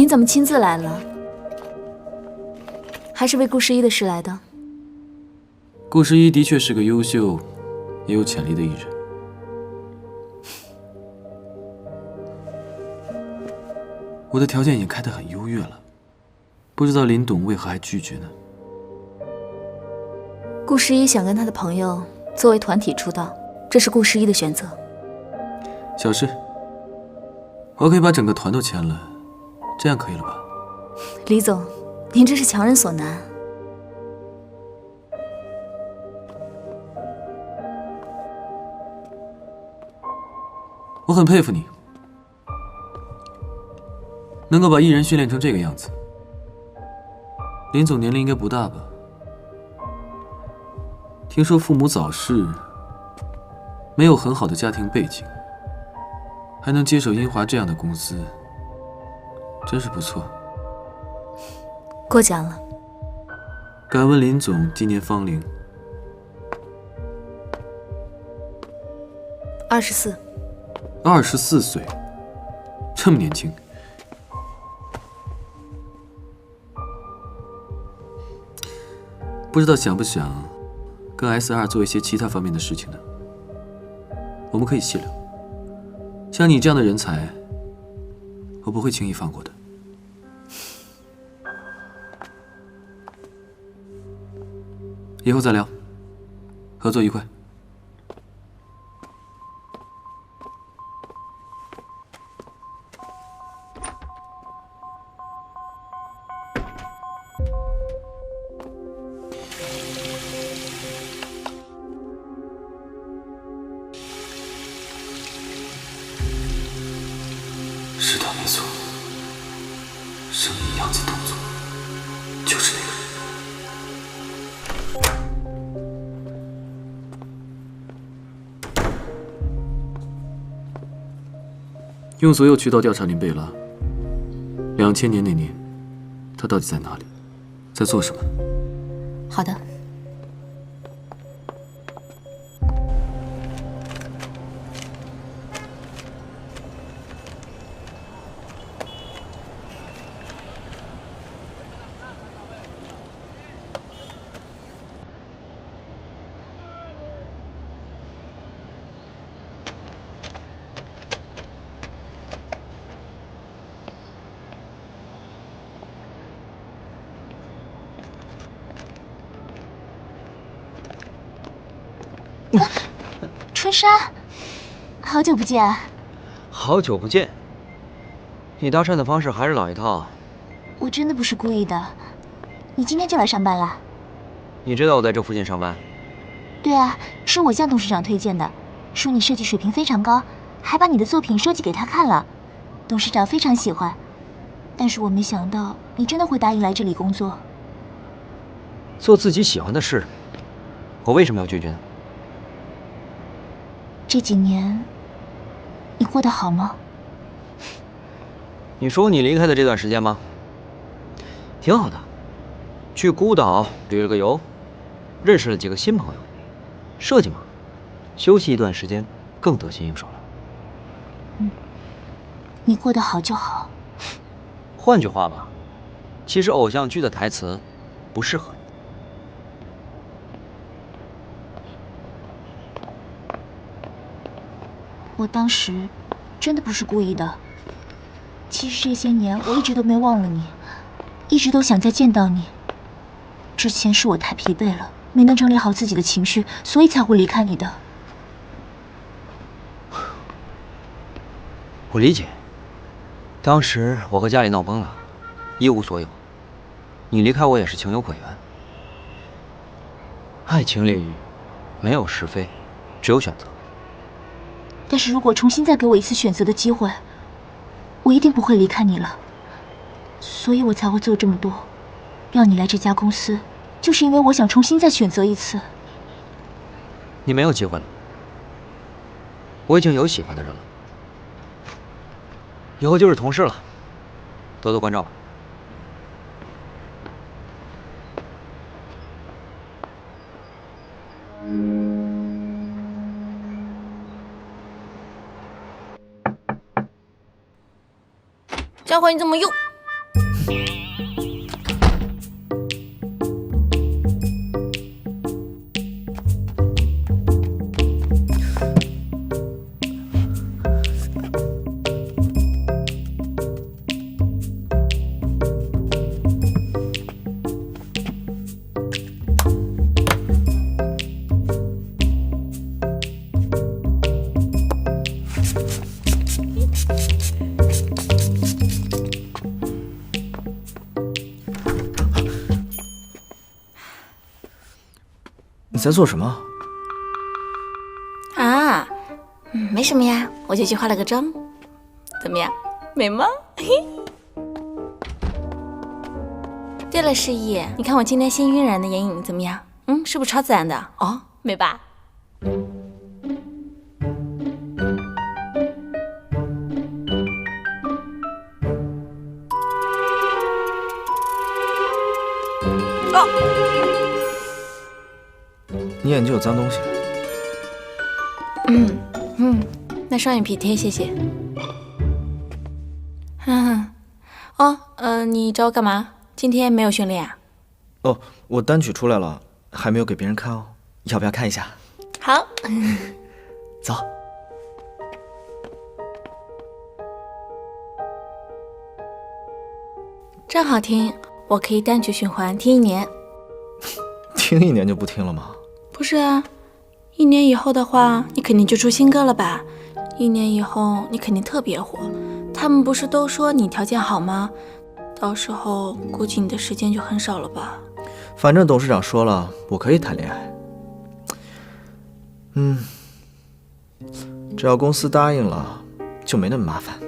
您怎么亲自来了？还是为顾十一的事来的？顾十一的确是个优秀、也有潜力的艺人。我的条件已经开得很优越了，不知道林董为何还拒绝呢？顾十一想跟他的朋友作为团体出道，这是顾十一的选择。小事，我可以把整个团都签了，这样可以了吧？李总，您这是强人所难。我很佩服你，能够把艺人训练成这个样子。林总年龄应该不大吧？听说父母早逝，没有很好的家庭背景，还能接手英华这样的公司，真是不错。过奖了。敢问林总今年芳龄？24。24岁，这么年轻。不知道想不想跟 SR 做一些其他方面的事情呢？我们可以细聊。像你这样的人才，我不会轻易放过的。以后再聊，合作愉快。是他没错，声音、样子、动作，就是那个人。用所有渠道调查林贝拉。2000年那年，他到底在哪里，在做什么？好的。春山，好久不见。好久不见。你搭讪的方式还是老一套。我真的不是故意的。你今天就来上班了？你知道我在这附近上班？对啊，是我向董事长推荐的，说你设计水平非常高，还把你的作品收集给他看了。董事长非常喜欢，但是我没想到你真的会答应来这里工作。做自己喜欢的事，我为什么要拒绝呢？这几年，你过得好吗？你说你离开的这段时间吗？挺好的，去孤岛旅了个游，认识了几个新朋友。设计嘛，休息一段时间更得心应手了。你过得好就好。换句话吧，其实偶像剧的台词不适合你。我当时真的不是故意的。其实这些年我一直都没忘了你，一直都想再见到你。之前是我太疲惫了，没能整理好自己的情绪，所以才会离开你的。我理解，当时我和家里闹崩了，一无所有，你离开我也是情有可原。爱情炼狱，没有是非，只有选择。但是如果重新再给我一次选择的机会，我一定不会离开你了。所以我才会做这么多，让你来这家公司，就是因为我想重新再选择一次。你没有机会了，我已经有喜欢的人了，以后就是同事了，多多关照吧。这回你怎么又？你在做什么？啊，没什么呀，我就去化了个妆，怎么样，美吗？对了，诗意，你看我今天新晕染的眼影怎么样？是不是超自然的？哦，美吧？你眼睛有脏东西。那双眼皮贴，谢谢。你找我干嘛？今天没有训练啊？哦，我单曲出来了，还没有给别人看哦，要不要看一下？好。走。真好听，我可以单曲循环听1年。听1年就不听了吗？不是啊，1年以后的话，你肯定就出新歌了吧？1年以后你肯定特别火，他们不是都说你条件好吗？到时候估计你的时间就很少了吧？反正董事长说了，我可以谈恋爱。只要公司答应了，就没那么麻烦。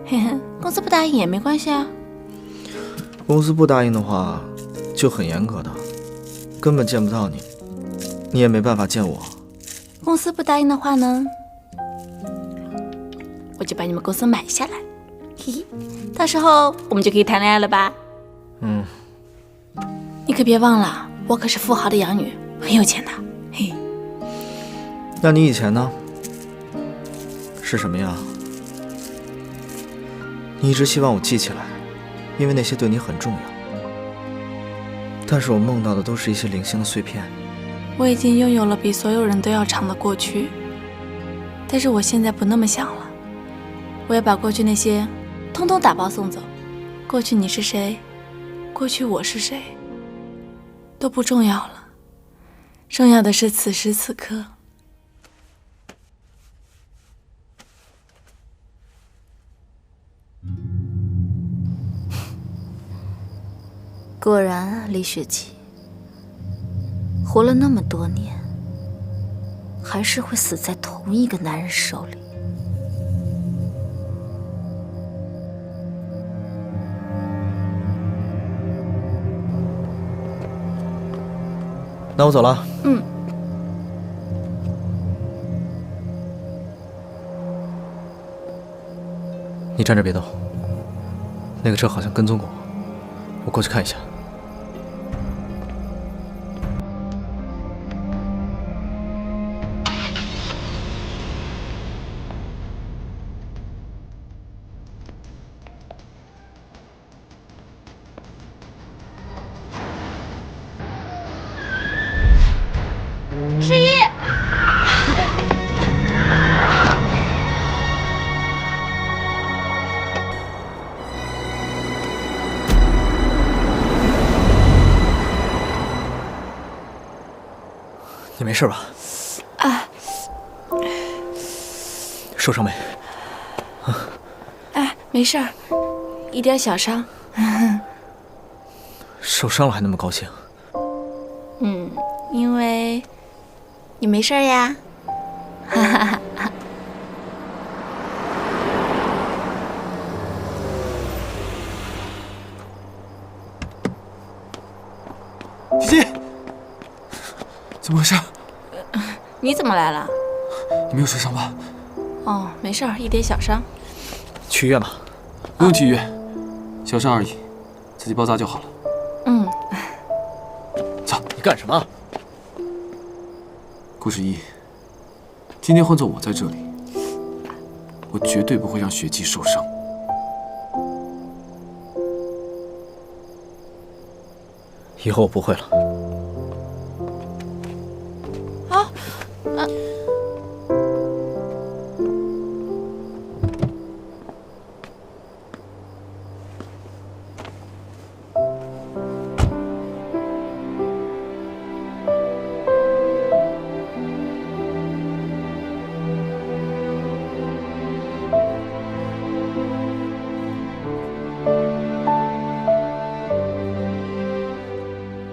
嘿嘿，公司不答应也没关系啊。公司不答应的话，就很严格的，根本见不到你，你也没办法见我。公司不答应的话呢，我就把你们公司买下来，嘿嘿，到时候我们就可以谈恋爱了吧？你可别忘了，我可是富豪的养女，很有钱的，嘿。那你以前呢？是什么呀？你一直希望我记起来，因为那些对你很重要。但是我梦到的都是一些零星的碎片。我已经拥有了比所有人都要长的过去，但是我现在不那么想了。我要把过去那些通通打包送走。过去你是谁，过去我是谁，都不重要了。重要的是此时此刻。果然，李雪琪活了那么多年，还是会死在同一个男人手里。那我走了。你站着别动，那个车好像跟踪过我过去看一下。你没事吧？受伤没？没事儿，一点小伤。受伤了还那么高兴？因为你没事儿呀。哈哈哈哈。姐姐，怎么回事？你怎么来了？你没有受伤吧？哦，没事儿，一点小伤。去医院吧。不用去医院，小伤而已，自己包扎就好了。走。你干什么？顾十一，今天换做我在这里，我绝对不会让雪姬受伤。以后我不会了。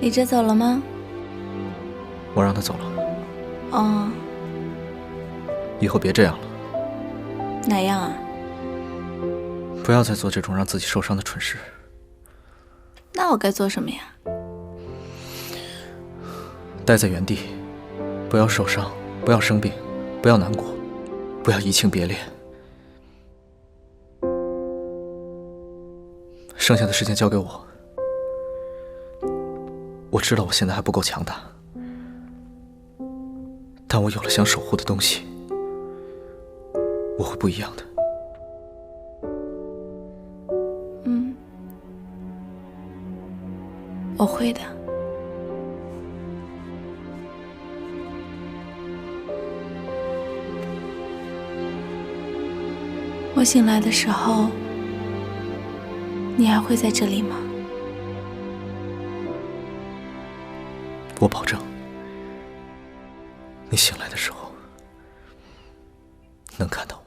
李哲走了吗？我让他走了，哦，以后别这样了，哪样啊？不要再做这种让自己受伤的蠢事。那我该做什么呀？待在原地，不要受伤，不要生病，不要难过，不要移情别恋。剩下的时间交给我。我知道我现在还不够强大，但我有了想守护的东西，我会不一样的。我会的。我醒来的时候，你还会在这里吗？我保证，你醒来的时候能看到我。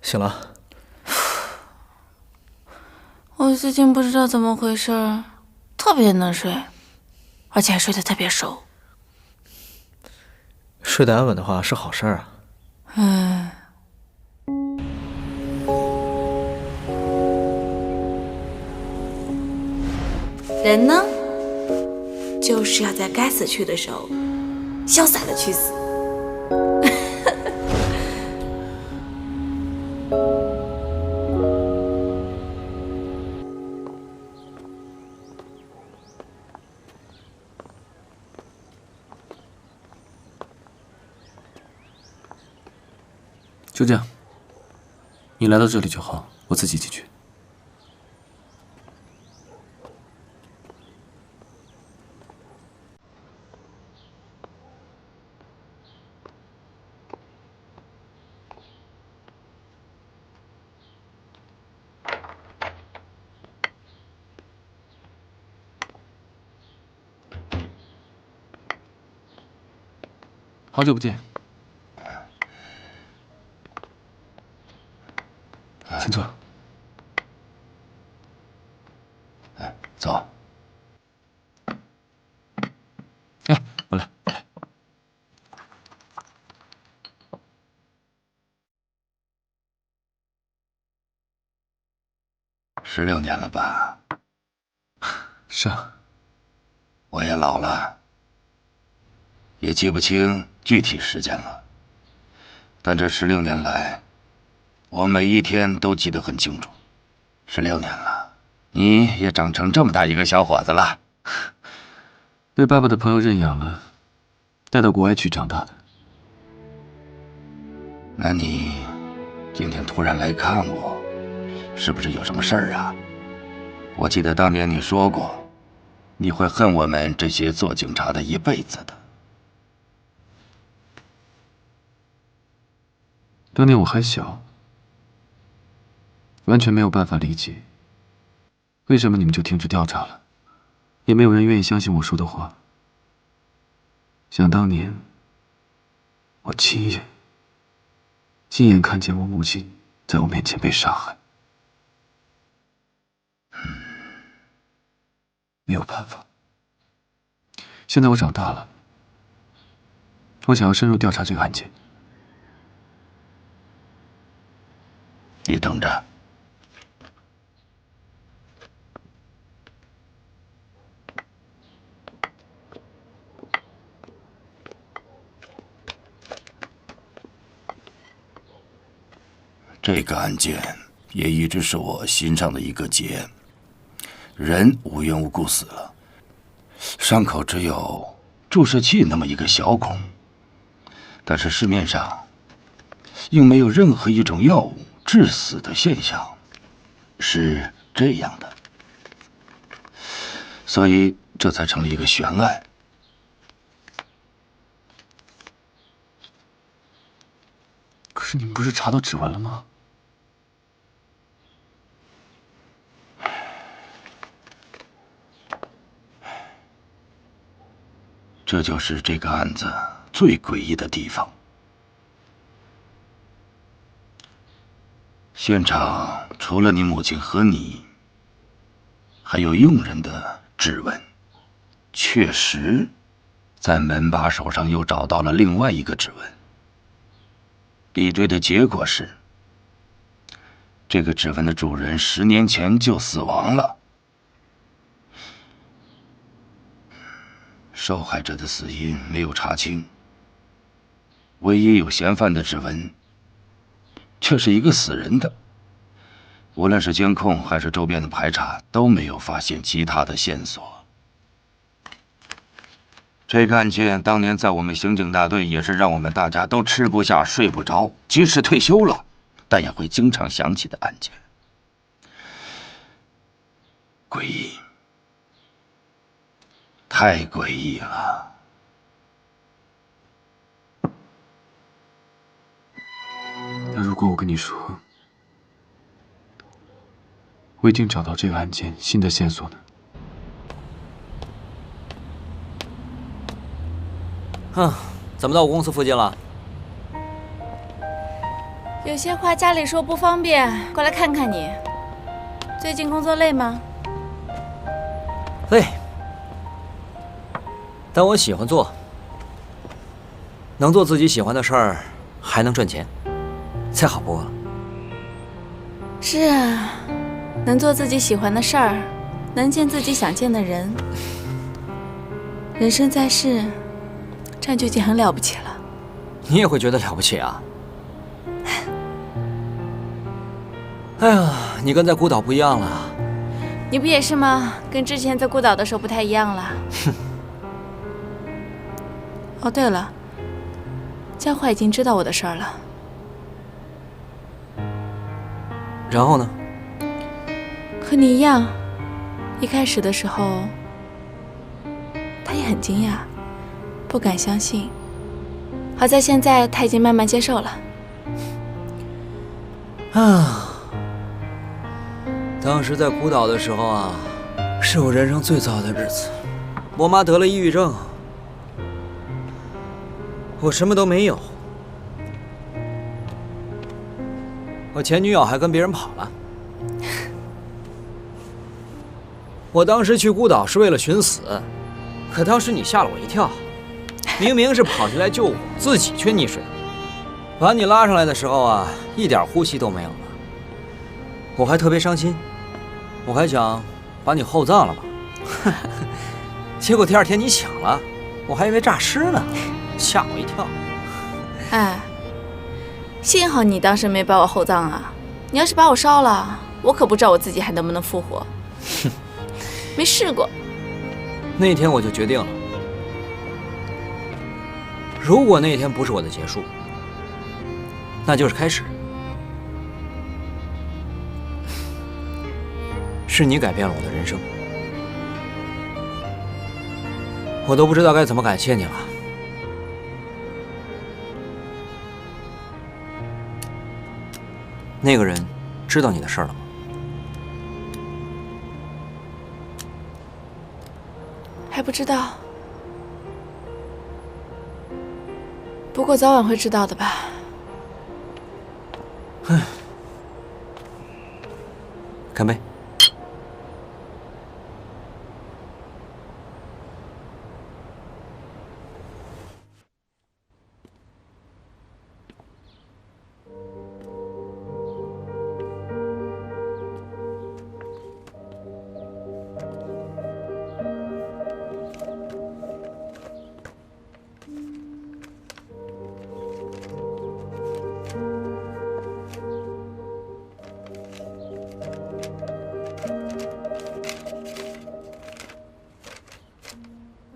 醒了。我最近不知道怎么回事，特别能睡，而且还睡得特别熟。睡得安稳的话是好事啊。人呢，就是要在该死去的时候，潇洒的去死。就这样，你来到这里就好，我自己进去。好久不见，请坐。走。哎，我来。16年了吧？是啊。我也老了，也记不清具体时间了。但这16年来，我每一天都记得很清楚。16年了，你也长成这么大一个小伙子了。被爸爸的朋友认养了，带到国外去长大的。那你今天突然来看我，是不是有什么事儿啊？我记得当年你说过，你会恨我们这些做警察的一辈子的。当年我还小，完全没有办法理解，为什么你们就停止调查了，也没有人愿意相信我说的话。想当年，我亲眼看见我母亲在我面前被杀害，没有办法。现在我长大了，我想要深入调查这个案件。你等着。这个案件也一直是我心上的一个结。人无缘无故死了，伤口只有注射器那么一个小孔，但是市面上又没有任何一种药物致死的现象，是这样的，所以这才成了一个悬案。可是你们不是查到指纹了吗？这就是这个案子最诡异的地方。现场除了你母亲和你，还有佣人的指纹。确实，在门把手上又找到了另外一个指纹。比对的结果是，这个指纹的主人10年前就死亡了。受害者的死因没有查清，唯一有嫌犯的指纹却是一个死人的。无论是监控还是周边的排查，都没有发现其他的线索。这个案件当年在我们刑警大队也是让我们大家都吃不下睡不着，即使退休了，但也会经常想起的案件。诡异，太诡异了。那如果我跟你说，我已经找到这个案件新的线索呢？怎么到我公司附近了？有些话家里说不方便，过来看看你。最近工作累吗？累，但我喜欢做，能做自己喜欢的事儿，还能赚钱，再好不过了。是啊，能做自己喜欢的事儿，能见自己想见的人，人生在世，这样就已经很了不起了。你也会觉得了不起啊？哎呀，你跟在孤岛不一样了。你不也是吗？跟之前在孤岛的时候不太一样了。哦，对了，佳慧已经知道我的事儿了。然后呢？和你一样，一开始的时候，他也很惊讶，不敢相信。好在现在他已经慢慢接受了。当时在孤岛的时候啊，是我人生最糟的日子。我妈得了抑郁症，我什么都没有，我前女友还跟别人跑了。我当时去孤岛是为了寻死，可当时你吓了我一跳，明明是跑进来救我，自己却溺水。把你拉上来的时候啊，一点呼吸都没有了，我还特别伤心。我还想把你厚葬了吧，结果第二天你醒了，我还以为诈尸呢，吓我一跳。哎，幸好你当时没把我厚葬啊！你要是把我烧了，我可不知道我自己还能不能复活。哼，没试过。那天我就决定了，如果那天不是我的结束，那就是开始。是你改变了我的人生，我都不知道该怎么感谢你了。那个人知道你的事儿了吗？还不知道，不过早晚会知道的吧。干杯！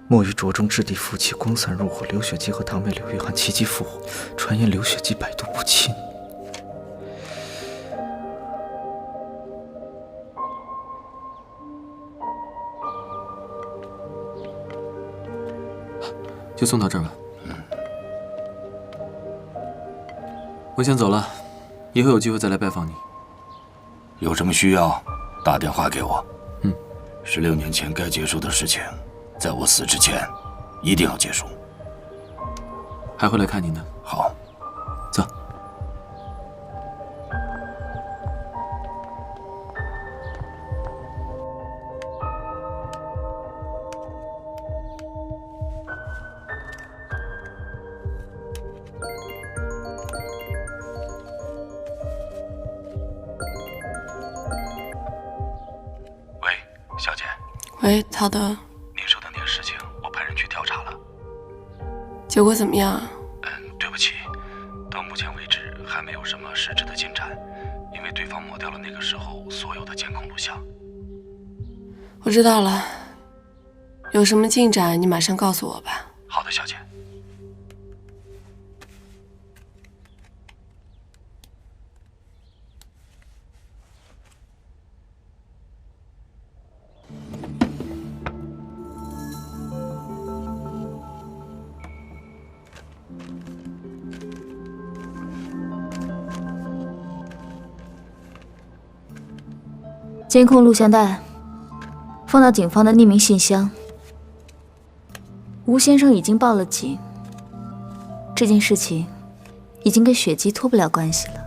墨玉着中质地复起，光散入火。刘雪姬和堂妹刘玉涵齐击复火，传言刘雪姬百毒不侵。就送到这儿吧。我先走了，以后有机会再来拜访你。有什么需要，打电话给我。嗯16年前该结束的事情，在我死之前，一定要结束。还会来看你呢。好，走。喂，小姐，喂，陶德，您说的那个事情，我派人去调查了。结果怎么样？对不起，到目前为止还没有什么实质的进展，因为对方抹掉了那个时候所有的监控录像。我知道了，有什么进展你马上告诉我吧。好的，小姐。监控录像带放到警方的匿名信箱。吴先生已经报了警，这件事情已经跟雪姬脱不了关系了。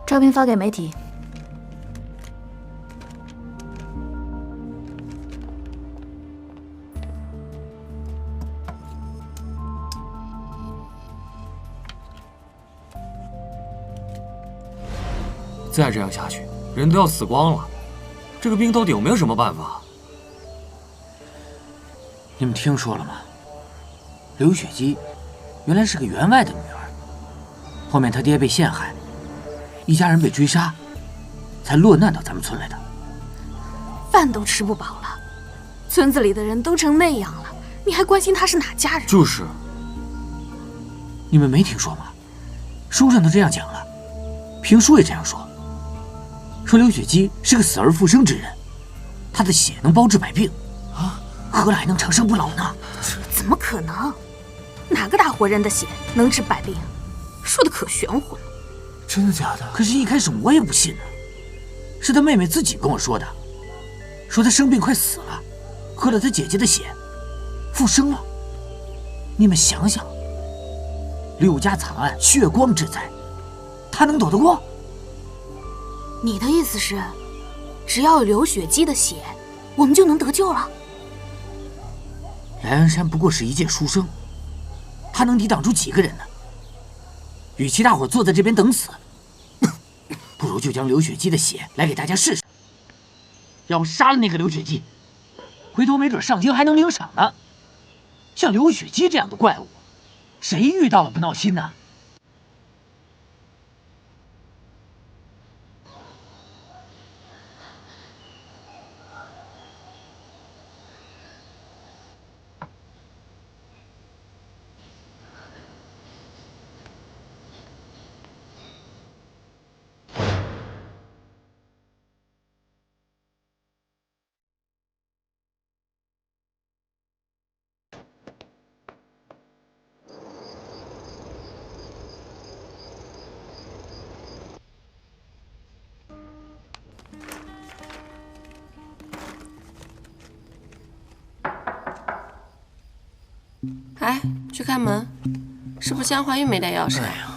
照片发给媒体。再这样下去，人都要死光了。这个兵到底有没有什么办法？你们听说了吗？刘雪姬原来是个员外的女儿，后面她爹被陷害，一家人被追杀，才落难到咱们村来的。饭都吃不饱了，村子里的人都成那样了，你还关心他是哪家人？就是，你们没听说吗？书上都这样讲了，评书也这样说。说刘雪姬是个死而复生之人，她的血能包治百病，何来能长生不老呢？怎么可能？哪个大活人的血能治百病？说的可玄乎了。真的假的？可是，一开始我也不信呢，是她妹妹自己跟我说的，说她生病快死了，喝了她姐姐的血，复生了。你们想想，柳家惨案，血光之灾，她能躲得过？你的意思是，只要有刘雪姬的血，我们就能得救了？莱恩山不过是一介书生，他能抵挡住几个人呢？与其大伙坐在这边等死，不如就将刘雪姬的血来给大家试试。要杀了那个刘雪姬，回头没准上京还能领赏呢。像刘雪姬这样的怪物，谁遇到了不闹心呢？哎，去开门，是不是江怀玉没带钥匙？哎呀，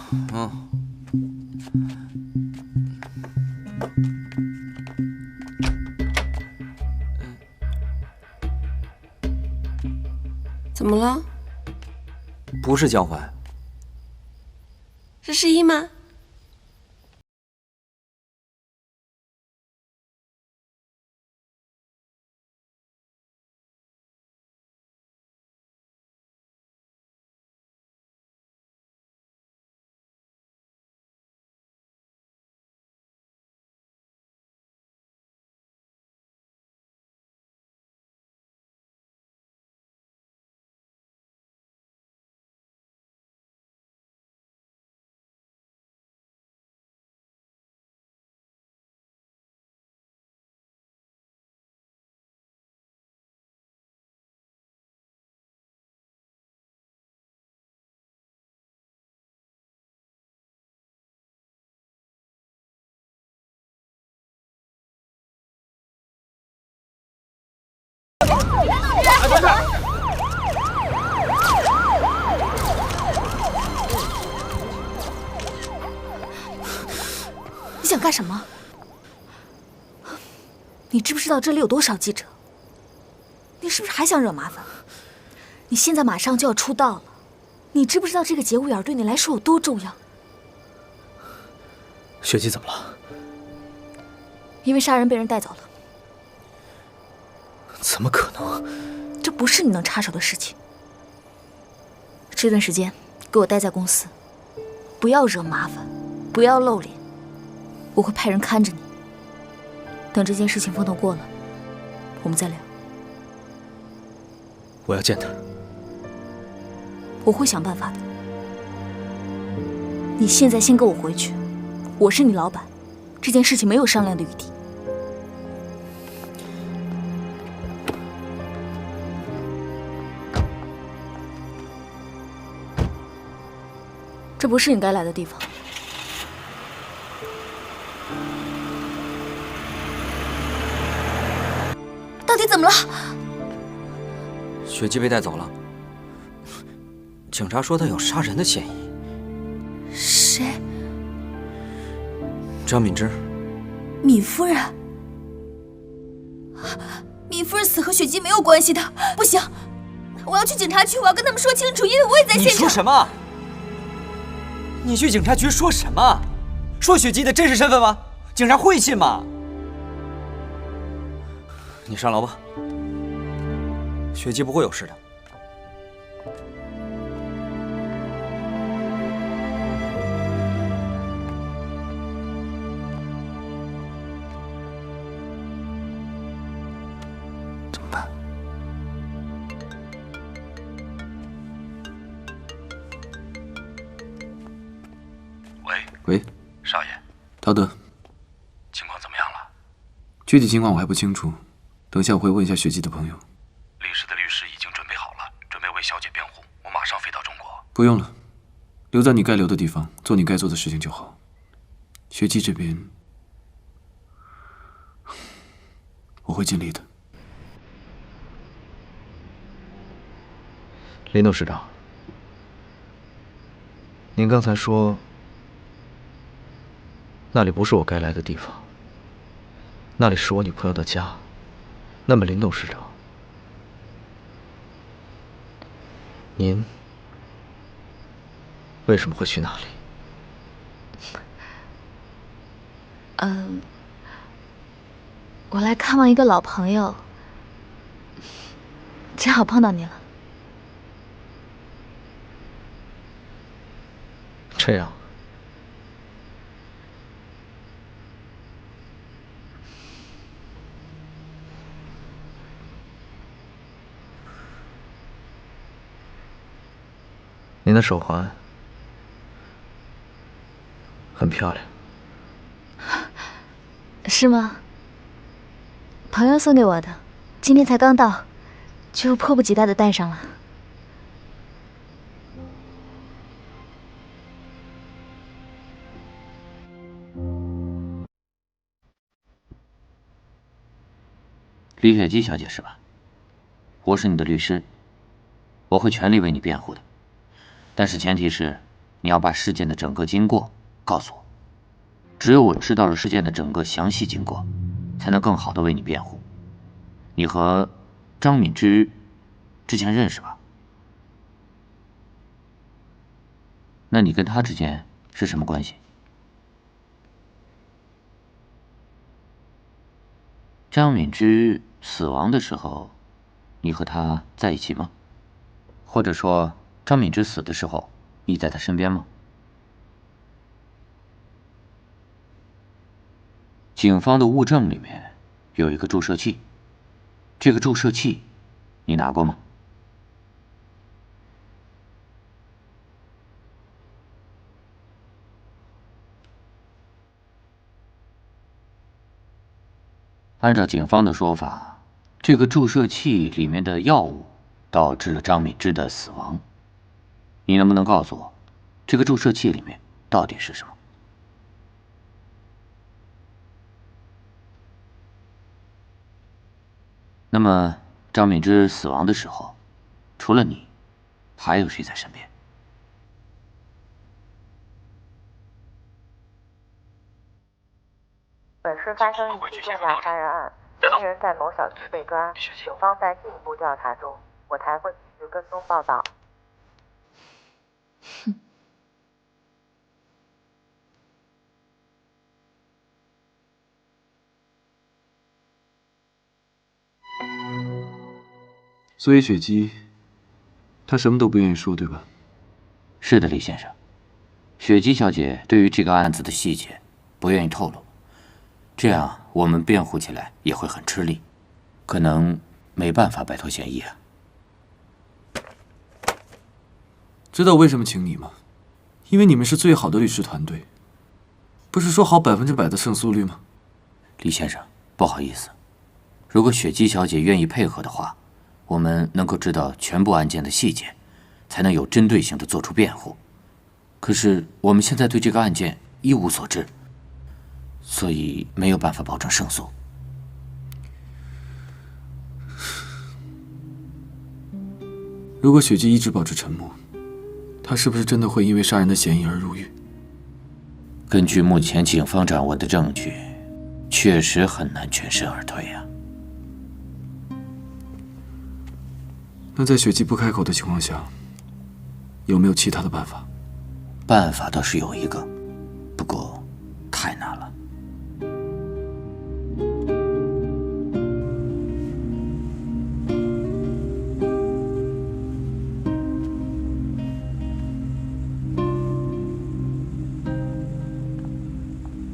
怎么了？不是江淮，是世一吗？你想干什么？你知不知道这里有多少记者？你是不是还想惹麻烦？你现在马上就要出道了，你知不知道这个节骨眼对你来说有多重要？雪姬怎么了？因为杀人被人带走了。怎么可能？这不是你能插手的事情。这段时间给我待在公司，不要惹麻烦，不要露脸，我会派人看着你。等这件事情风头过了，我们再聊。我要见他。我会想办法的。你现在先跟我回去，我是你老板，这件事情没有商量的余地。这不是你该来的地方。到底怎么了？雪姬被带走了，警察说她有杀人的嫌疑。谁？张敏之。闵夫人。闵夫人死和雪姬没有关系的，不行，我要去警察局，我要跟他们说清楚，因为我也在现场。你说什么？你去警察局说什么？说雪姬的真实身份吗？警察会信吗？你上楼吧，雪姬不会有事的。怎么办？喂，少爷，陶德，情况怎么样了？具体情况我还不清楚，等下我会问一下雪姬的朋友。律师的律师已经准备好了，准备为小姐辩护。我马上飞到中国。不用了，留在你该留的地方，做你该做的事情就好。雪姬这边，我会尽力的。林董事长，您刚才说那里不是我该来的地方，那里是我女朋友的家。那么，林董事长，您为什么会去那里？我来看望一个老朋友，正好碰到你了。这样，您的手环很漂亮。是吗？朋友送给我的，今天才刚到，就迫不及待的戴上了。李雪姬小姐是吧？我是你的律师，我会全力为你辩护的，但是前提是你要把事件的整个经过告诉我。只有我知道了事件的整个详细经过，才能更好的为你辩护。你和张敏之之前认识吧？那你跟他之间是什么关系？张敏之死亡的时候，你和他在一起吗？或者说，张敏之死的时候，你在他身边吗？警方的物证里面有一个注射器，这个注射器你拿过吗？按照警方的说法，这个注射器里面的药物导致了张敏之的死亡。你能不能告诉我，这个注射器里面到底是什么？那么，张敏之死亡的时候，除了你，还有谁在身边？本市发生一起重大杀人案，嫌疑人在某小区被抓，警方在进一步调查中，我台会继续跟踪报道。所以雪姬，她什么都不愿意说，对吧？是的，李先生。雪姬小姐对于这个案子的细节不愿意透露，这样我们辩护起来也会很吃力，可能没办法摆脱嫌疑啊。知道为什么请你吗？因为你们是最好的律师团队，不是说好100%的胜诉率吗？李先生，不好意思，如果雪姬小姐愿意配合的话，我们能够知道全部案件的细节，才能有针对性的做出辩护。可是我们现在对这个案件一无所知，所以没有办法保证胜诉。如果雪姬一直保持沉默，她是不是真的会因为杀人的嫌疑而入狱？根据目前警方掌握的证据，确实很难全身而退啊。那在雪姬不开口的情况下，有没有其他的办法？办法倒是有一个，不过太难了。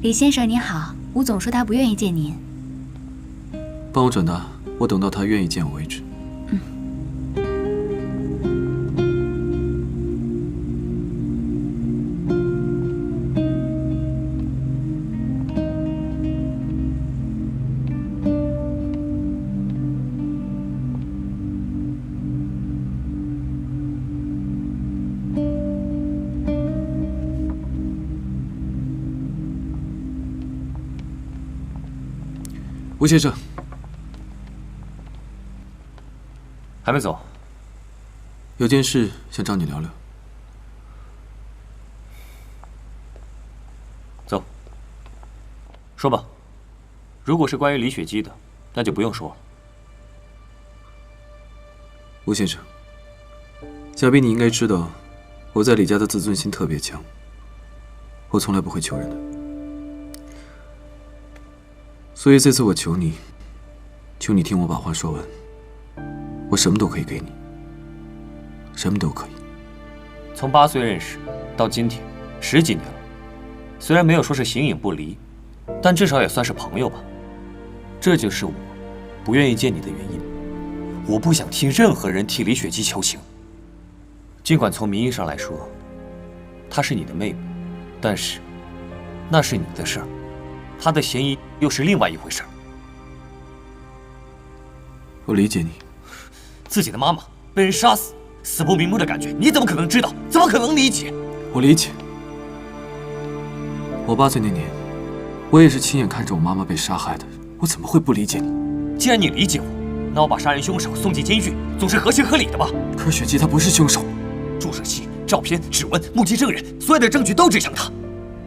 李先生您好，吴总说他不愿意见您。帮我转达，我等到他愿意见我为止。吴先生，还没走。有件事想找你聊聊。走，说吧。如果是关于李雪姬的，那就不用说了。吴先生，小毕，你应该知道，我在李家的自尊心特别强，我从来不会求人的。所以这次我求你，求你听我把话说完。我什么都可以给你，什么都可以。从8岁认识到今天10几年了，虽然没有说是形影不离，但至少也算是朋友吧。这就是我不愿意见你的原因。我不想听任何人替李雪姬求情。尽管从名义上来说，她是你的妹妹，但是那是你的事儿。他的嫌疑又是另外一回事。我理解你，自己的妈妈被人杀死，死不瞑目的感觉，你怎么可能知道？怎么可能理解？我理解。我8岁那年，我也是亲眼看着我妈妈被杀害的，我怎么会不理解你？既然你理解我，那我把杀人凶手送进监狱，总是合情合理的吧？可是雪姬她不是凶手，注射器、照片、指纹、目击证人，所有的证据都指向他。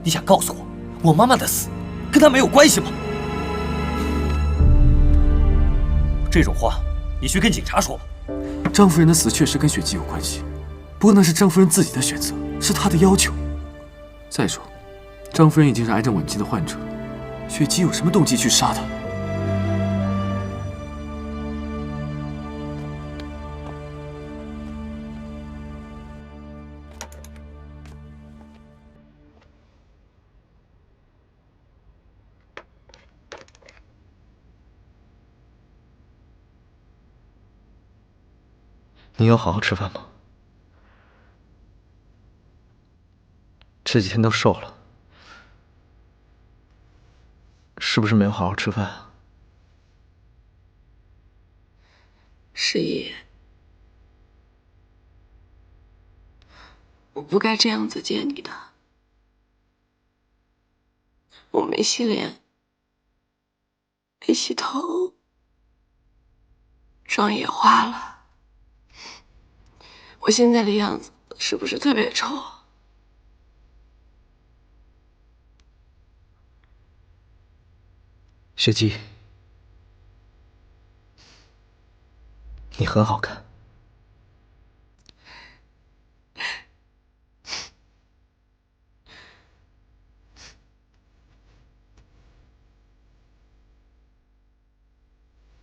你想告诉我，我妈妈的死跟他没有关系吗？这种话，你去跟警察说吧。张夫人的死确实跟雪姬有关系，不过那是张夫人自己的选择，是她的要求。再说，张夫人已经是癌症晚期的患者，雪姬有什么动机去杀她？你有好好吃饭吗？这几天都瘦了，是不是没有好好吃饭啊？十一，我不该这样子见你的。我没洗脸，没洗头，妆也化了。我现在的样子是不是特别丑？雪姬，你很好看。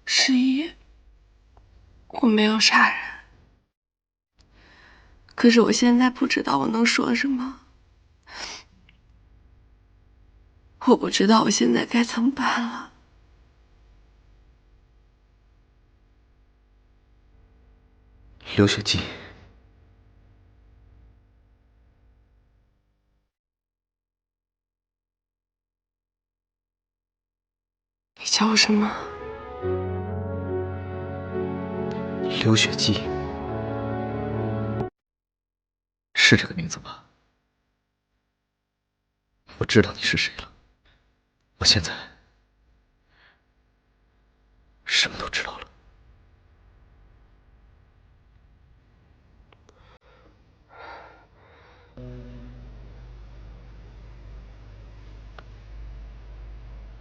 十一，我没有杀人。可是我现在不知道我能说什么，我不知道我现在该怎么办了。刘雪姬，你叫我什么？刘雪姬，是这个名字吧？我知道你是谁了，我现在什么都知道了。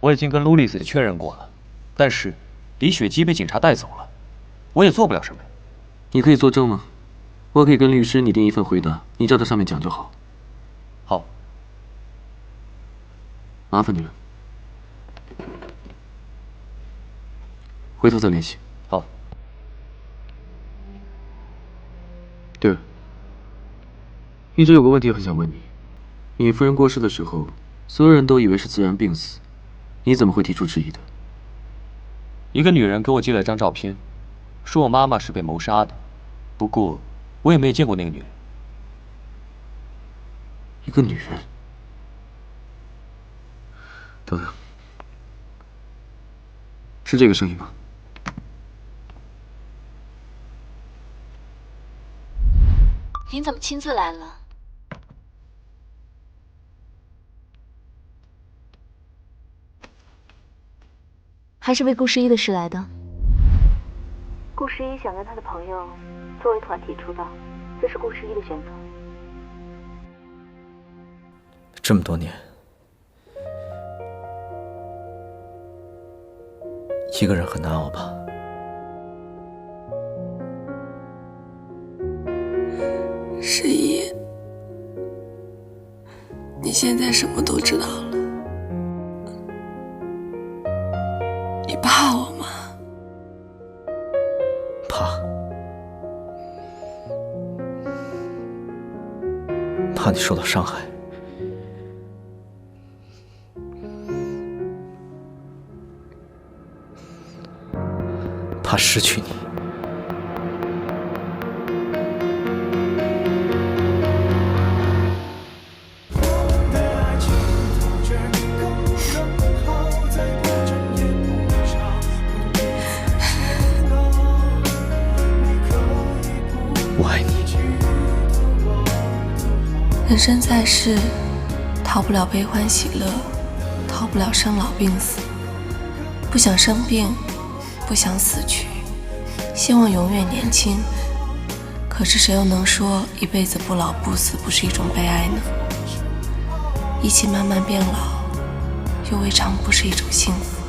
我已经跟路易斯确认过了，但是李雪姬被警察带走了，我也做不了什么。你可以作证吗？我可以跟律师拟定一份回答，你照着上面讲就好。好，麻烦你了，回头再联系。好。对了，一直有个问题很想问你，你夫人过世的时候，所有人都以为是自然病死，你怎么会提出质疑的？一个女人给我寄了张照片，说我妈妈是被谋杀的，不过我也没见过那个女人。一个女人？等等，是这个声音吗？您怎么亲自来了？还是为顾十一的事来的？顾十一想跟他的朋友作为团体出道，这是顾十一的选择。这么多年，一个人很难熬吧？十一，你现在什么都知道了，你怕我吗？怕，怕你受到伤害，怕失去你。我爱你。人生在世，逃不了悲欢喜乐，逃不了生老病死。不想生病，不想死去，希望永远年轻，可是谁又能说一辈子不老不死不是一种悲哀呢？一起慢慢变老，又未尝不是一种幸福。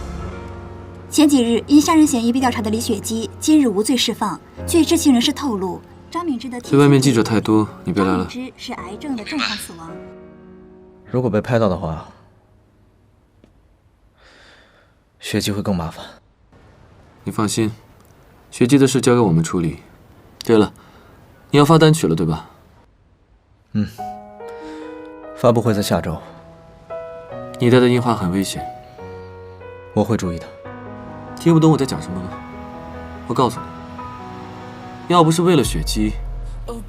前几日因杀人嫌疑被调查的李雪姬，今日无罪释放。据知情人士透露，张敏之的这外面记者太多，你别来了。张敏之是癌症的正常死亡。如果被拍到的话，雪姬会更麻烦。你放心，雪姬的事交给我们处理。对了，你要发单曲了，对吧？嗯，发布会在下周。你带的樱花很危险，我会注意的。听不懂我在讲什么吗？我告诉你，要不是为了雪姬，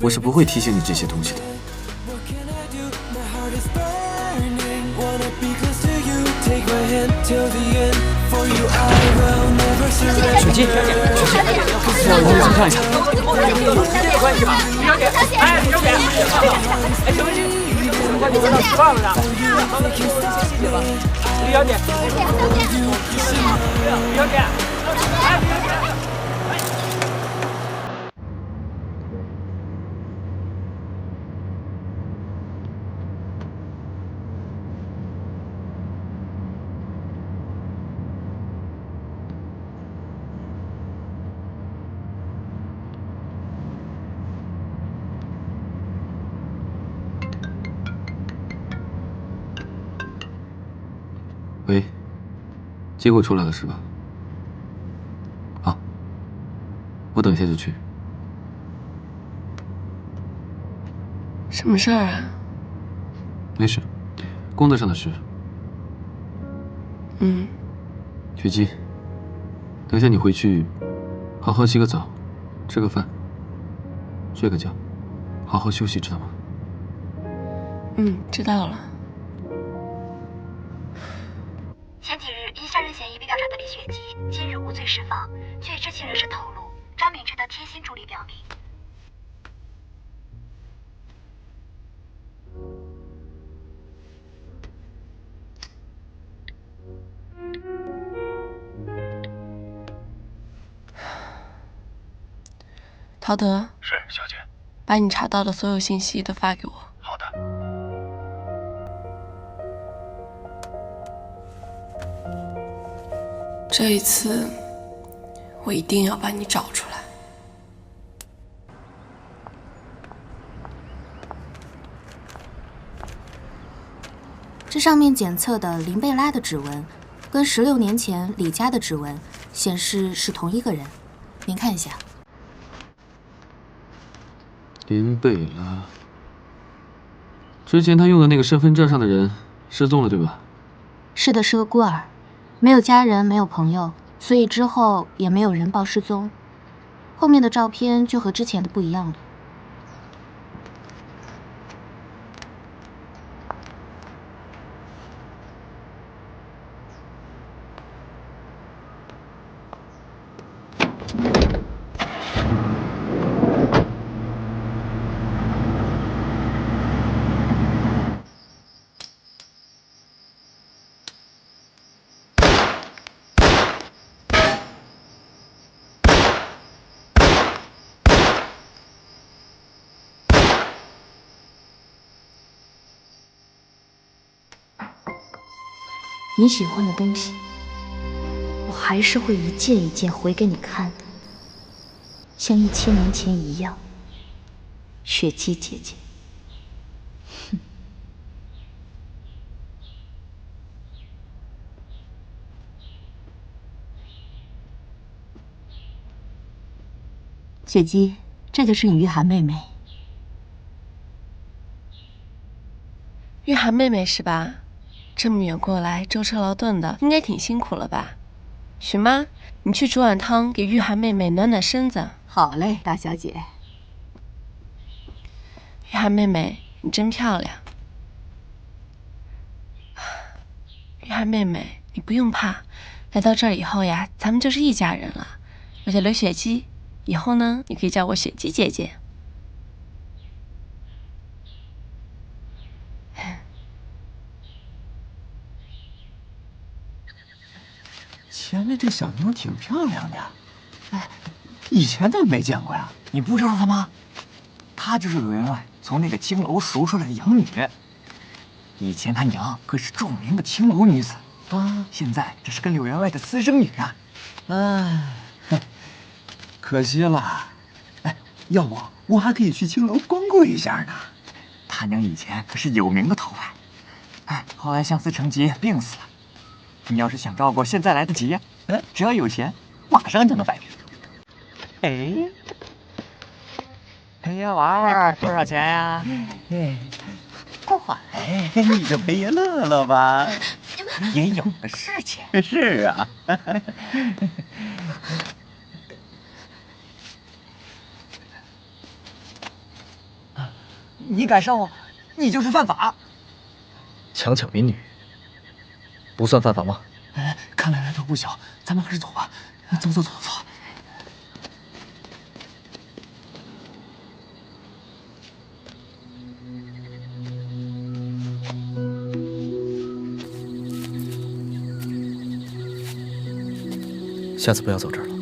我是不会提醒你这些东西的。雪姬，我们先看一下。这个关系吧，李小姐，哎，李小姐，哎，什么事？快点到吃饭了呢。谢谢吧，李小姐。李小姐，哎，李小姐。喂，结果出来了是吧？好，我等一下就去。什么事儿啊？没事，工作上的事。雪姬，等一下你回去，好好洗个澡，吃个饭，睡个觉，好好休息，知道吗？知道了。前几日因杀人嫌疑被调查的李雪姬，今日无罪释放。据知情人士透露，张敏之的贴心助理表明，陶德。是，小姐。把你查到的所有信息都发给我。好的。这一次，我一定要把你找出来。这上面检测的林贝拉的指纹，跟16年前李佳的指纹显示是同一个人。您看一下。林贝拉，之前他用的那个身份证上的人失踪了，对吧？是的，是个孤儿。没有家人，没有朋友，所以之后也没有人报失踪。后面的照片就和之前的不一样了。你喜欢的东西，我还是会一件一件回给你看的，像1000年前一样。雪姬姐姐，哼。雪姬，这就是你玉涵妹妹。玉涵妹妹是吧？这么远过来舟车劳顿的，应该挺辛苦了吧？许妈，你去煮碗汤给玉涵妹妹暖暖身子。好嘞，大小姐。玉涵妹妹，你真漂亮。玉涵妹妹，你不用怕，来到这儿以后呀，咱们就是一家人了。我叫刘雪姬，以后呢，你可以叫我雪姬姐姐。前面这小妞挺漂亮的，哎，以前怎么没见过呀？你不知道他吗？她就是柳员外从那个青楼赎出来的养女。以前他娘可是著名的青楼女子啊，现在这是跟柳员外的私生女啊。哎，可惜了。哎，要不我还可以去青楼光顾一下呢。他娘以前可是有名的头牌，哎，后来相思成疾病死了。你要是想照顾，现在来得及呀。只要有钱，马上就能摆平。哎，哎呀，娃儿，多少钱呀？快，你就陪爷乐乐吧，爷有的是钱。是啊。你敢上我，你就是犯法。强抢民女，不算犯法吗？哎，看来来头不小，咱们还是走吧。走走走走。下次不要走这儿了。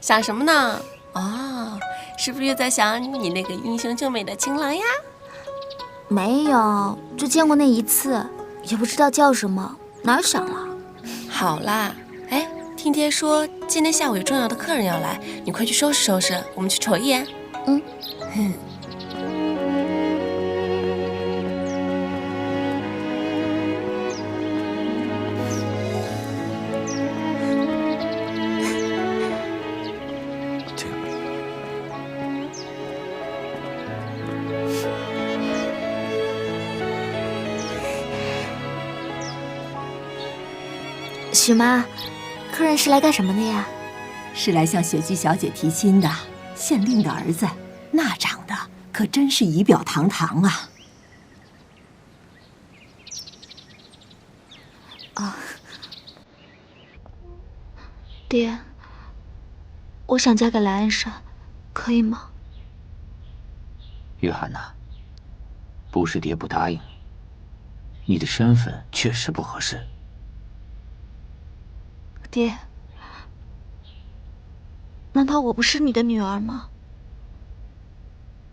想什么呢？哦，是不是又在想你那个英雄救美的情郎呀？没有，就见过那一次，也不知道叫什么，哪儿想了？好啦，哎，听爹说今天下午有重要的客人要来，你快去收拾收拾，我们去瞅一眼。嗯。许妈，客人是来干什么的呀？是来向雪姬小姐提亲的，县令的儿子，那长得可真是仪表堂堂啊！啊，爹，我想嫁给莱恩山，可以吗？约翰呐，不是爹不答应你，你的身份确实不合适。爹，难道我不是你的女儿吗？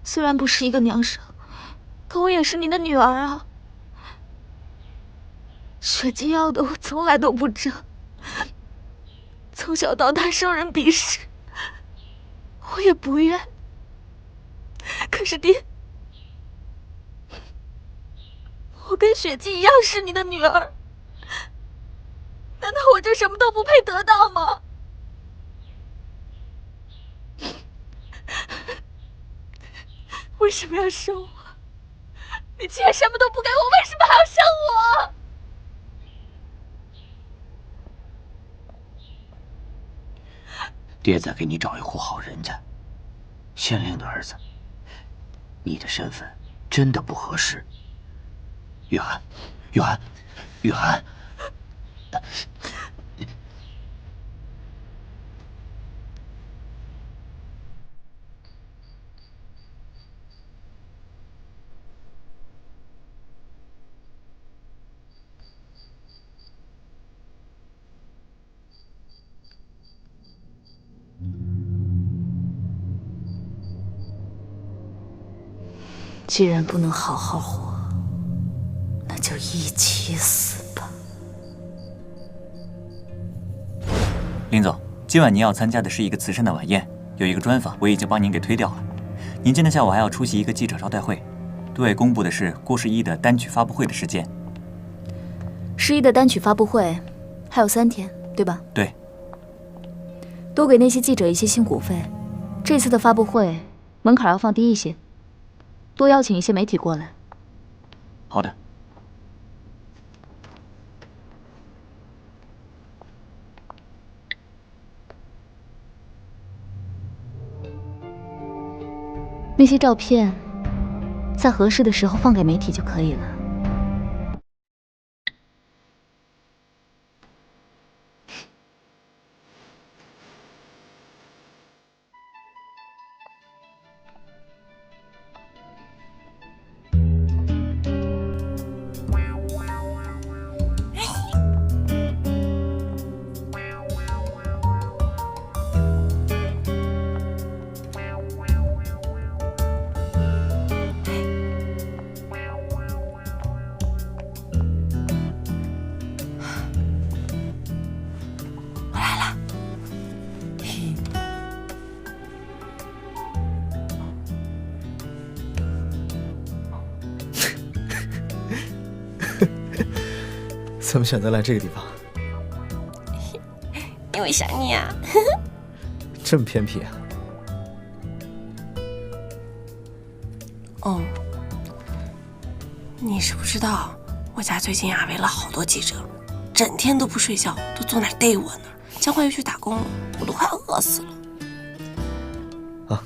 虽然不是一个娘生，可我也是你的女儿啊。雪姬要的我从来都不争，从小到大受人鄙视，我也不愿。可是爹，我跟雪姬一样是你的女儿。难道我就什么都不配得到吗？为什么要生我？你既然什么都不给我，为什么还要生我？爹再给你找一户好人家，县令的儿子。你的身份真的不合适。约翰，约翰，约翰。既然不能好好活，那就一起死吧。林总，今晚您要参加的是一个慈善的晚宴，有一个专访我已经帮您给推掉了。您今天下午还要出席一个记者招待会，对外公布的是郭十一的单曲发布会的时间。十一的单曲发布会还有3天，对吧？对。多给那些记者一些辛苦费，这次的发布会门槛要放低一些。多邀请一些媒体过来。好的。那些照片，在合适的时候放给媒体就可以了。怎么选择来这个地方？因为想你啊。这么偏僻啊？哦，你是不知道，我家最近啊围了好多记者，整天都不睡觉，都坐那儿逮我呢。将快又去打工了，我都快饿死了。啊，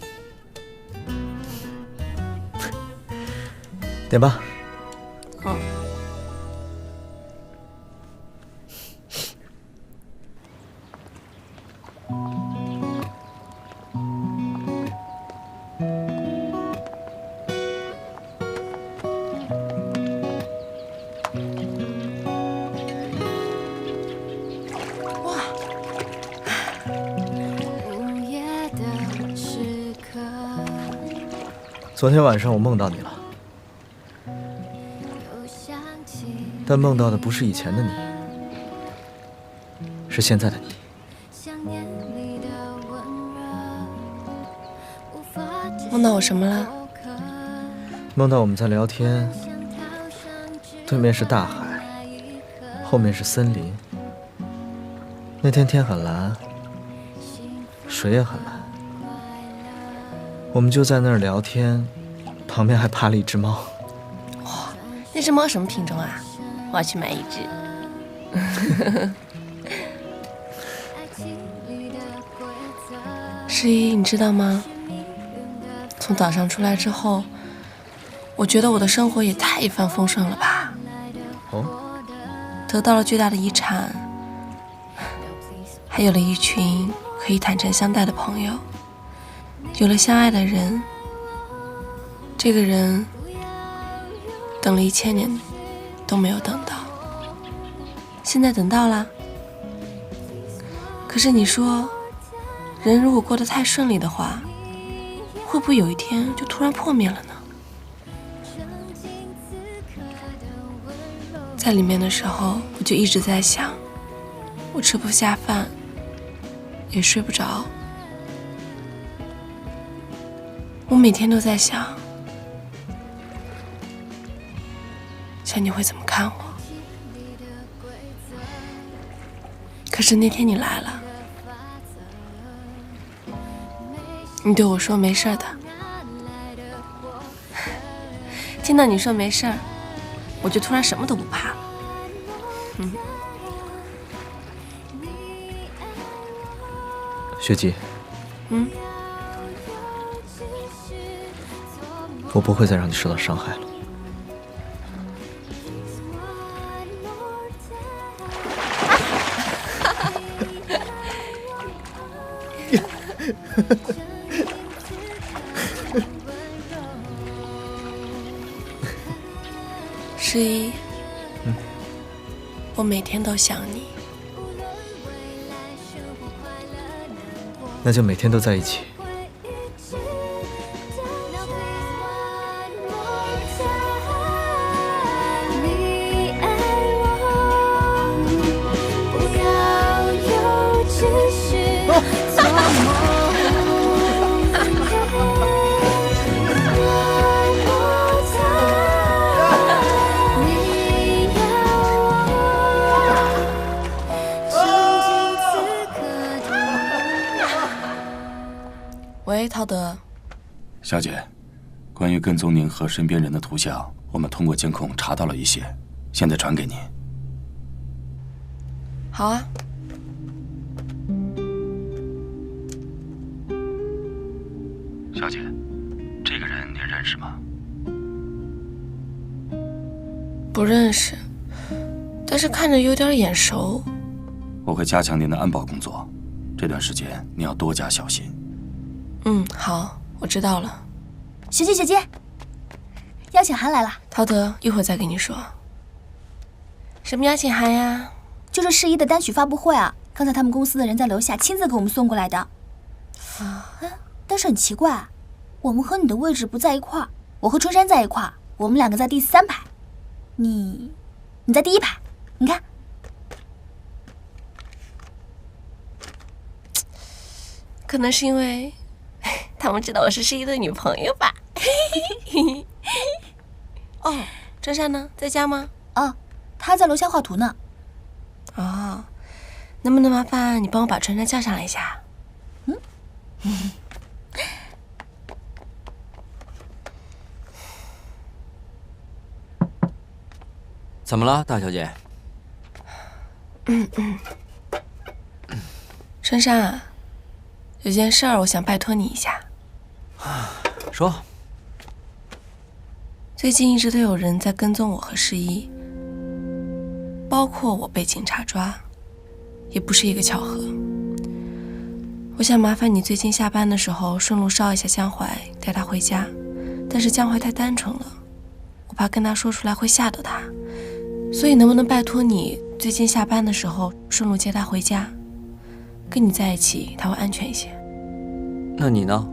点吧。嗯。昨天晚上我梦到你了，但梦到的不是以前的你，是现在的你。梦到我什么了？梦到我们在聊天，对面是大海，后面是森林。那天天很蓝，水也很蓝。我们就在那儿聊天，旁边还趴了一只猫。哇，那只猫什么品种啊？我要去买一只。诗怡，你知道吗？从岛上出来之后，我觉得我的生活也太一帆风顺了吧。哦。得到了巨大的遗产，还有了一群可以坦诚相待的朋友。有了相爱的人，这个人等了1000年都没有等到，现在等到了。可是你说，人如果过得太顺利的话，会不会有一天就突然破灭了呢？在里面的时候，我就一直在想，我吃不下饭，也睡不着。我每天都在想你会怎么看我。可是那天你来了，你对我说没事的。听到你说没事儿，我就突然什么都不怕了。雪姬。我不会再让你受到伤害了。诗怡，我每天都想你。那就每天都在一起。喂，陶德。小姐，关于跟踪您和身边人的图像，我们通过监控查到了一些，现在传给您。好啊。小姐，这个人您认识吗？不认识，但是看着有点眼熟。我会加强您的安保工作，这段时间你要多加小心。好，我知道了。雪姬，邀请函来了。陶德，一会儿再跟你说。什么邀请函呀？就是世一的单曲发布会啊，刚才他们公司的人在楼下亲自给我们送过来的。但是很奇怪，我们和你的位置不在一块儿，我和春山在一块儿，我们2个在第3排，你在第1排，你看。可能是因为他们知道我是世一的女朋友吧。哦，春山呢？在家吗？他在楼下画图呢。哦，能不能麻烦你帮我把川川叫上来一下？怎么了，大小姐？川川啊，有件事儿我想拜托你一下。说。最近一直都有人在跟踪我和世一，包括我被警察抓，也不是一个巧合。我想麻烦你最近下班的时候顺路捎一下江淮，带他回家。但是江淮太单纯了，我怕跟他说出来会吓到他，所以能不能拜托你最近下班的时候顺路接他回家？跟你在一起他会安全一些。那你呢？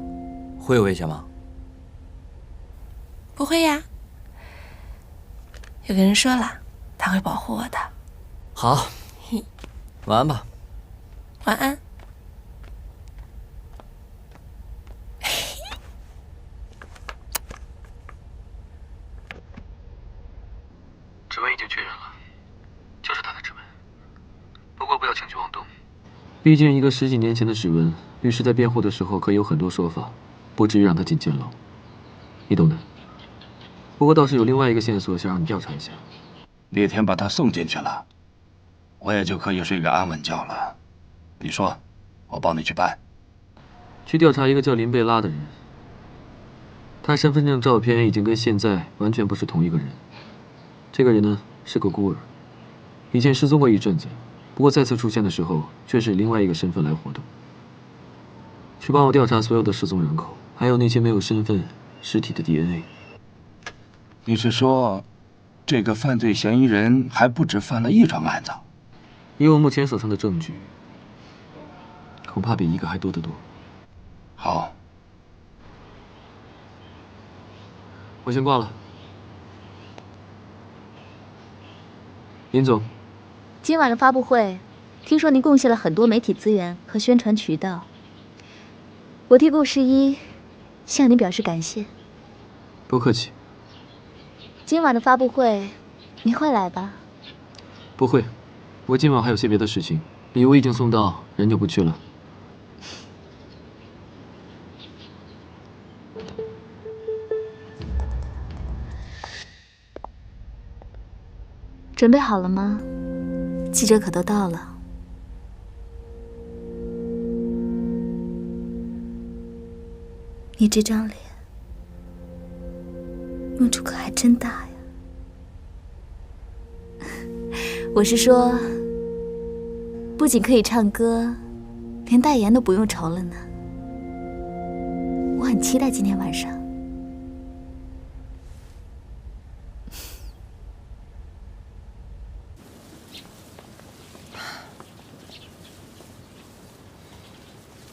会有危险吗？不会呀，有个人说了，他会保护我的。好，晚安吧。晚安。指纹已经确认了，就是他的指纹。不过不要轻举妄动，毕竟一个10几年前的指纹，律师在辩护的时候可以有很多说法，不至于让他进监牢。你懂的。不过倒是有另外一个线索想让你调查一下。那天把他送进去了，我也就可以睡个安稳觉了。你说，我帮你去办。去调查一个叫林贝拉的人，他身份证照片已经跟现在完全不是同一个人。这个人呢是个孤儿，以前失踪过一阵子，不过再次出现的时候却是以另外一个身份来活动。去帮我调查所有的失踪人口，还有那些没有身份尸体的 DNA。你是说，这个犯罪嫌疑人还不止犯了一桩案子？以我目前手上的证据，恐怕比一个还多得多。好，我先挂了。林总，今晚的发布会，听说您贡献了很多媒体资源和宣传渠道，我替顾世一向您表示感谢。不客气。今晚的发布会，您会来吧？不会，我今晚还有些别的事情。礼物已经送到，人就不去了。准备好了吗？记者可都到了。你这张脸，弄出可还真大呀。我是说，不仅可以唱歌，连代言都不用愁了呢。我很期待今天晚上。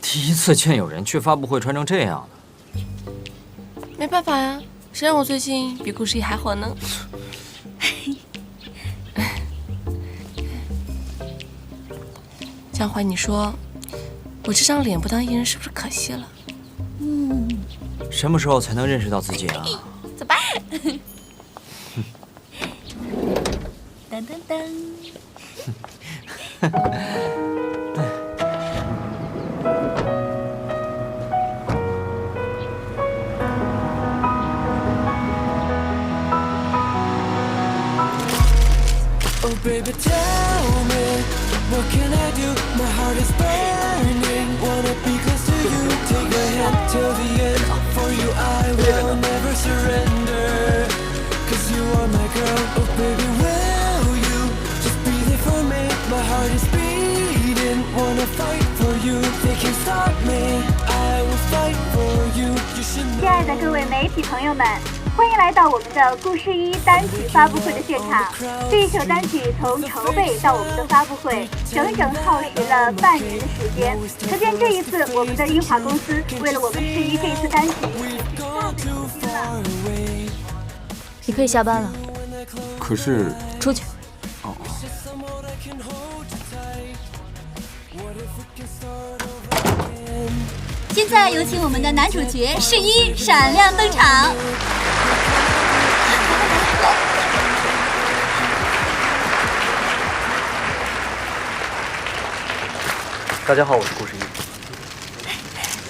第一次见有人去发布会穿成这样的。没办法呀，谁让我最近比顾世一还火呢？江淮，你说我这张脸不当艺人是不是可惜了？什么时候才能认识到自己啊？走吧。噔噔噔。Oh baby, tell me, what can I do? My heart is burning, wanna be close to you. Take my hand till the end, for you I will never surrender. Cause you are my girl, oh baby, will you just be there for me? My heart is beating, wanna fight for you. They can't stop me, I will fight for you. You should know. 亲爱的各位媒体朋友们，欢迎来到我们的顾世一单曲发布会的现场。这一首单曲从筹备到我们的发布会，整整耗时了半年的时间。可见这一次我们的英华公司为了我们世一这次单曲，你可以下班了。可是出去。哦。现在有请我们的男主角世一闪亮登场。大家好，我是顾十一。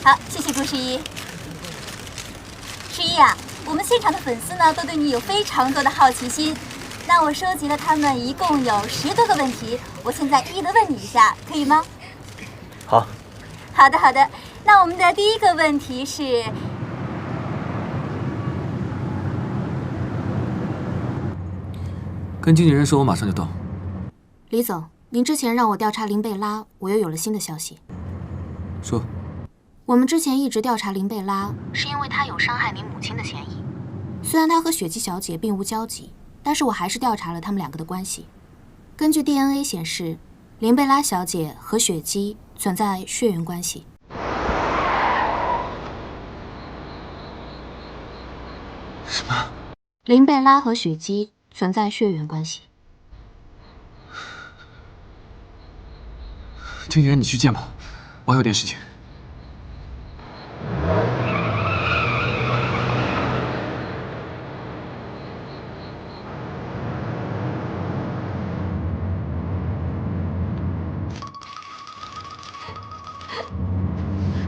好，谢谢顾十一。十一啊，我们现场的粉丝呢，都对你有非常多的好奇心。那我收集了他们一共有10多个问题，我现在一一的问你一下，可以吗？好。好的，好的。那我们的第一个问题是，跟经纪人说，我马上就到。李总，您之前让我调查林贝拉，我又有了新的消息。说。我们之前一直调查林贝拉，是因为她有伤害您母亲的嫌疑。虽然她和雪姬小姐并无交集，但是我还是调查了他们2个的关系。根据 DNA 显示，林贝拉小姐和雪姬存在血缘关系。什么？林贝拉和雪姬存在血缘关系。经纪人，你去见吧，我还有点事情。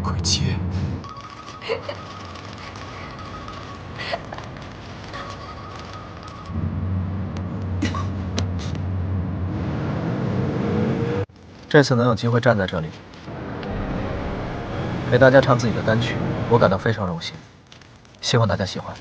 快接！这次能有机会站在这里，给大家唱自己的单曲，我感到非常荣幸，希望大家喜欢。